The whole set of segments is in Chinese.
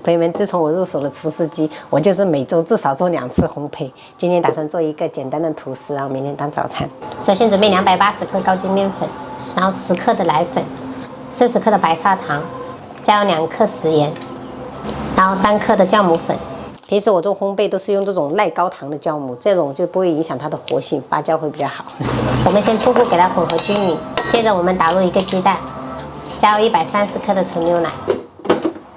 朋友们，自从我入手了厨师机，我就是每周至少做2次烘焙。今天打算做一个简单的吐司，然后明天当早餐。首先准备280克高筋面粉，然后10克的奶粉，40克的白砂糖，加入2克食盐，然后3克的酵母粉。平时我做烘焙都是用这种耐高糖的酵母，这种就不会影响它的活性，发酵会比较好。我们先初步给它混合均匀，接着我们打入1个鸡蛋，加入130克的纯牛奶。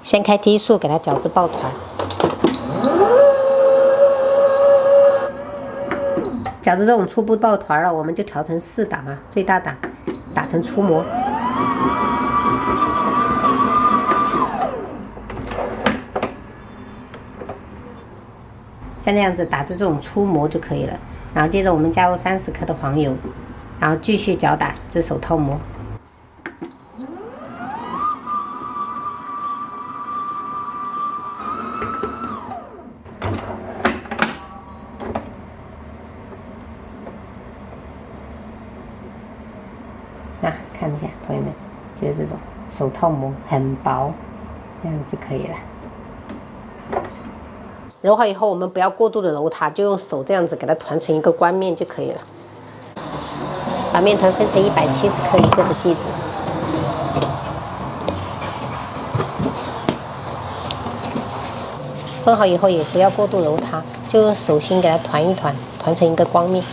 先开低速给它搅至抱团，搅至这种初步抱团了，我们就调成4档啊，最大档打成粗模。像这样子打至这种粗模就可以了。然后接着我们加入30克的黄油，然后继续搅打至手套模。看一下，朋友们，就是这种手套膜很薄，这样就可以了。揉好以后，我们不要过度的揉它，就用手这样子给它团成一个光面就可以了。把面团分成170克一个的剂子，分好以后也不要过度揉它，就用手心给它团一团，团成一个光面。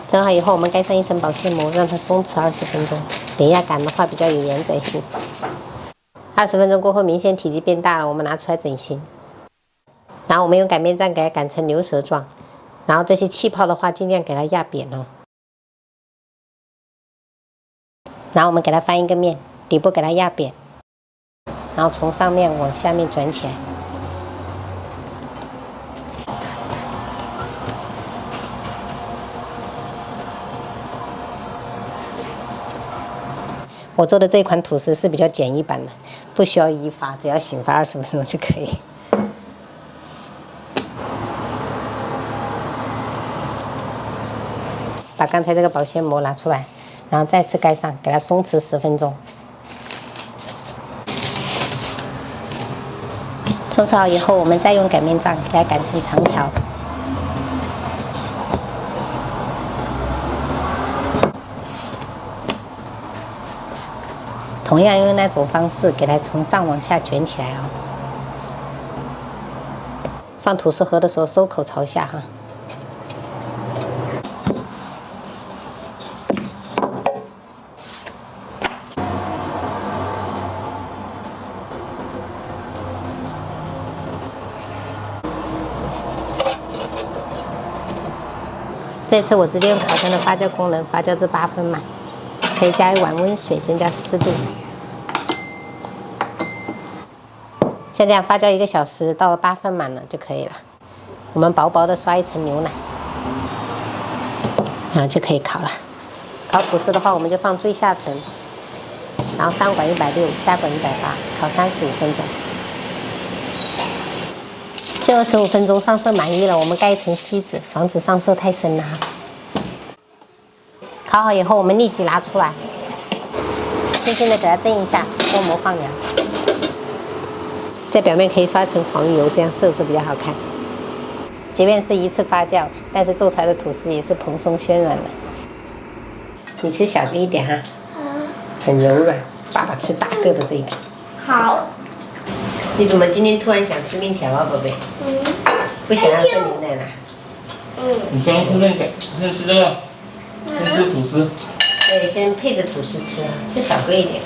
蒸好以后，我们盖上一层保鲜膜，让它松弛20分钟。等一下擀的话比较有延展性。20分钟过后，明显体积变大了，我们拿出来整形。然后我们用擀面杖给它擀成牛舌状，然后这些气泡的话，尽量给它压扁哦。然后我们给它翻一个面，底部给它压扁，然后从上面往下面转起来。我做的这款吐司是比较简易版的，不需要移发，只要醒发20分钟就可以。把刚才这个保鲜膜拿出来，然后再次盖上，给它松弛10分钟。松弛好以后，我们再用擀面杖给它擀成长条。同样用那种方式给它从上往下卷起来哦。放吐司盒的时候收口朝下哈。这次我直接用烤箱的发酵功能发酵至8分满，可以加1碗温水增加湿度。像这样发酵1个小时到8分满了就可以了。我们薄薄的刷一层牛奶，然后就可以烤了。烤吐司的话，我们就放最下层，然后上管160，下管180，烤35分钟。这25分钟上色满意了，我们盖一层锡纸，防止上色太深了哈。烤好以后，我们立即拿出来，轻轻的给它蒸一下，脱模放凉。在表面可以刷层黄油，这样色泽比较好看。即便是1次发酵，但是做出来的吐司也是蓬松暄软的。你吃小个一点哈，很柔软。爸爸吃大个的这个。好。你怎么今天突然想吃面条啊，宝贝？不想要喝牛奶了？你先吃那个，先吃这个，先吃吐司。对，先配着吐司吃，吃小个一点。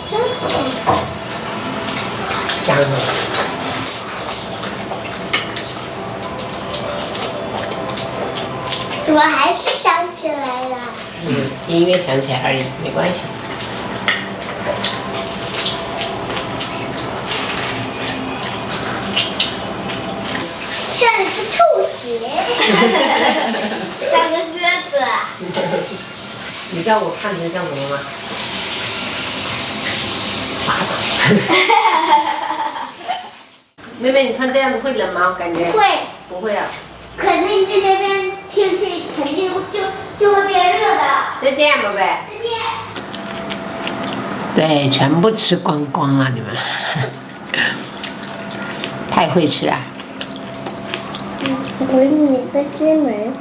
真好。香吗？怎么还是想起来了？音乐响起来而已，没关系。像一只兔鞋，像个靴子。你知道我看着像什么吗？巴掌。妹妹，你穿这样子会冷吗？我感觉会。不会啊。可是你在那边天气肯定就会再见，宝贝。再见。对，全部吃光光了，你们，太会吃了。我给你个西门。